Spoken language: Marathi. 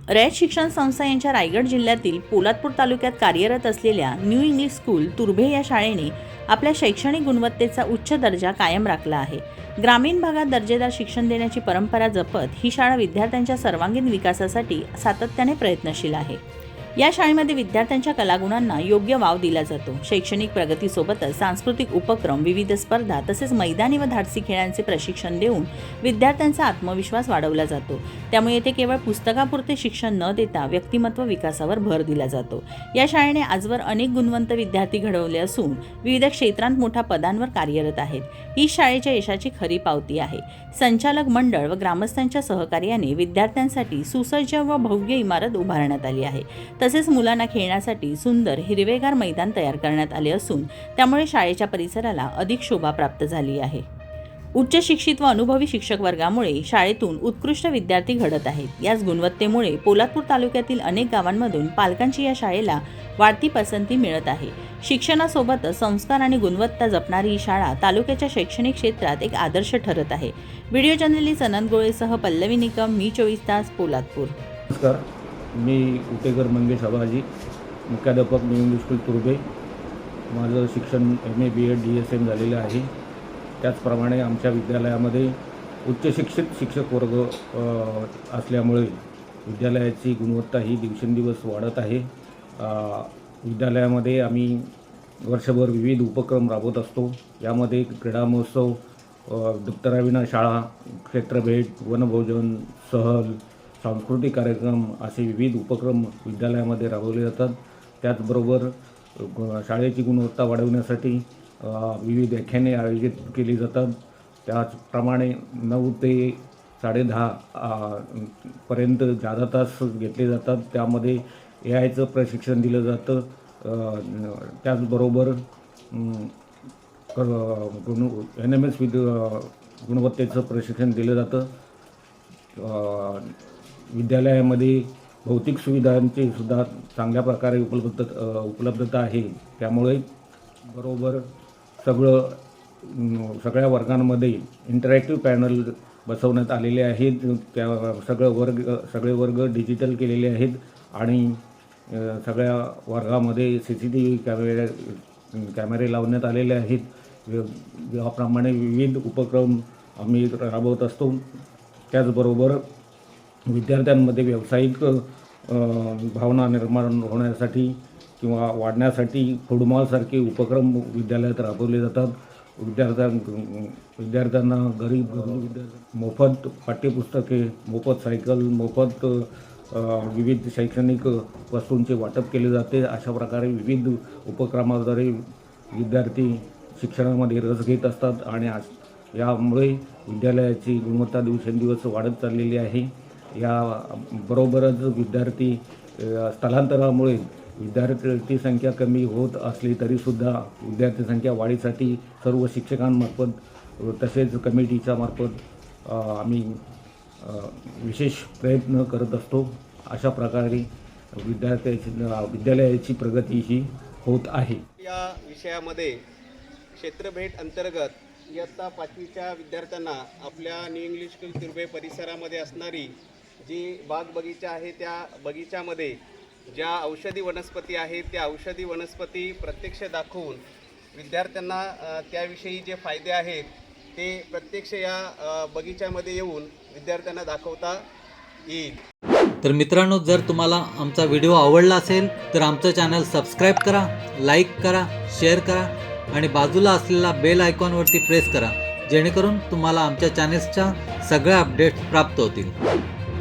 रयत शिक्षण संस्था यांच्या रायगड जिल्ह्यातील पोलादपूर तालुक्यात कार्यरत असलेल्या न्यू इंग्लिश स्कूल तुर्भे या शाळेने आपल्या शैक्षणिक गुणवत्तेचा उच्च दर्जा कायम राखला आहे। ग्रामीण भागात दर्जेदार शिक्षण देण्याची परंपरा जपत ही शाळा विद्यार्थ्यांच्या सर्वांगीण विकासासाठी सातत्याने प्रयत्नशील आहे। या शाळेमध्ये विद्यार्थ्यांच्या कलागुणांना योग्य वाव दिला जातो। शैक्षणिक प्रगतीसोबतच सांस्कृतिक उपक्रम, विविध स्पर्धा तसेच मैदानी व धाडसी खेळांचे प्रशिक्षण देऊन विद्यार्थ्यांचा आत्मविश्वास वाढवला जातो। त्यामुळे येथे केवळ पुस्तकापुरते शिक्षण न देता व्यक्तिमत्व विकासावर भर दिला जातो। या शाळेने आजवर अनेक गुणवंत विद्यार्थी घडवले असून विविध क्षेत्रांत मोठ्या पदांवर कार्यरत आहेत। ही शाळेच्या यशाची खरी पावती आहे। संचालक मंडळ व ग्रामस्थांच्या सहकार्याने विद्यार्थ्यांसाठी सुसज्ज व भव्य इमारत उभारण्यात आली आहे। तसेच मुलांना खेळण्यासाठी सुंदर हिरवेगार मैदान तयार करण्यात आले असून त्यामुळे शाळेच्या परिसराला अधिक शोभा प्राप्त झाली आहे। उच्च शिक्षित व अनुभवी शिक्षक वर्गामुळे शाळेतून उत्कृष्ट विद्यार्थी घडत आहेत। याच गुणवत्तेमुळे पोलादपूर तालुक्यातील अनेक गावांमधून पालकांची या शाळेला वाढती पसंती मिळत आहे। शिक्षणासोबतच संस्कार आणि गुणवत्ता जपणारी ही शाळा तालुक्याच्या शैक्षणिक क्षेत्रात एक आदर्श ठरत आहे। व्हिडिओ जर्नलिस्ट अनंत गोळेसह पल्लवी निकम, मी 24 तास, पोलादपूर। नमस्कार, मी उटेकर मंगेश आबाजी, मुख्याध्यापक न्यू इंग्लिश स्कूल तुर्भे। माझं शिक्षण MA BEd DSM झालेलं आहे। त्याचप्रमाणे आमच्या विद्यालयामध्ये उच्च शिक्षित शिक्षक वर्ग असल्यामुळे विद्यालयाची गुणवत्ता ही दिवसेंदिवस वाढत आहे। विद्यालयामध्ये आम्ही वर्षभर विविध उपक्रम राबवत असतो। यामध्ये क्रीडा महोत्सव, दप्तराविना शाळा, क्षेत्रभेट, वनभोजन, सहल, सांस्कृतिक कार्यक्रम असे विविध उपक्रम विद्यालयामध्ये राबवले जातात। त्याचबरोबर शाळेची गुणवत्ता वाढवण्यासाठी विविध व्याख्याने आयोजित केली जातात। त्याचप्रमाणे 9 ते 10:30 पर्यंत जादा तास घेतले जातात। त्यामध्ये AIचं प्रशिक्षण दिलं जातं। त्याचबरोबर NMS गुणवत्तेचं प्रशिक्षण दिलं जातं। विद्यालयामध्ये भौतिक सुविधांची सुद्धा चांगल्या प्रकारे उपलब्धता आहे। त्यामुळे बरोबर सगळ्या वर्गांमध्ये इंटरॅक्टिव्ह पॅनल बसवण्यात आलेले आहेत। त्या सगळे वर्ग डिजिटल केलेले आहेत आणि सगळ्या वर्गामध्ये CCTV कॅमेरे लावण्यात आलेले आहेत। याप्रमाणे विविध उपक्रम आम्ही राबवत असतो। त्याचबरोबर विद्यार्थ्यांमध्ये व्यावसायिक भावना निर्माण होण्यासाठी किंवा वाढण्यासाठी फुटबॉलसारखे उपक्रम विद्यालयात राबवले जातात। विद्यार्थ्यांना गरीब मोफत पाठ्यपुस्तके, मोफत सायकल, मोफत विविध शैक्षणिक वस्तूंचे वाटप केले जाते। अशा प्रकारे विविध उपक्रमाद्वारे विद्यार्थी शिक्षणामध्ये रस घेत असतात आणि यामुळे विद्यालयाची गुणवत्ता दिवसेंदिवस वाढत चाललेली आहे। याबरोबरच विद्यार्थी स्थलांतरामुळे विद्यार्थी संख्या कमी होत असली तरीसुद्धा विद्यार्थी संख्या वाढीसाठी सर्व शिक्षकांमार्फत तसेच कमिटीच्या मार्फत आम्ही विशेष प्रयत्न करत असतो। अशा प्रकारे विद्यालयाची प्रगती ही होत आहे। या विषयामध्ये क्षेत्रभेट अंतर्गत इयत्ता 5वीच्या विद्यार्थ्यांना आपल्या न्यू इंग्लिश स्कूल तुर्भे परिसरामध्ये असणारी जी बाग बगीचा आहे त्या बगीच्यामध्ये ज्या औषधी वनस्पती आहेत त्या औषधी वनस्पती प्रत्यक्ष दाखवून विद्यार्थ्यांना त्याविषयी जे फायदे आहेत ते प्रत्यक्ष या बगीच्यामध्ये येऊन विद्यार्थ्यांना दाखवता येईल। तर मित्रांनो, जर तुम्हाला आमचा व्हिडिओ आवडला असेल तर आमचं चॅनल सबस्क्राईब करा, लाईक करा, शेअर करा आणि बाजूला असलेला बेल आयकॉनवरती प्रेस करा, जेणेकरून तुम्हाला आमच्या चॅनल्सच्या सगळ्या अपडेट्स प्राप्त होतील।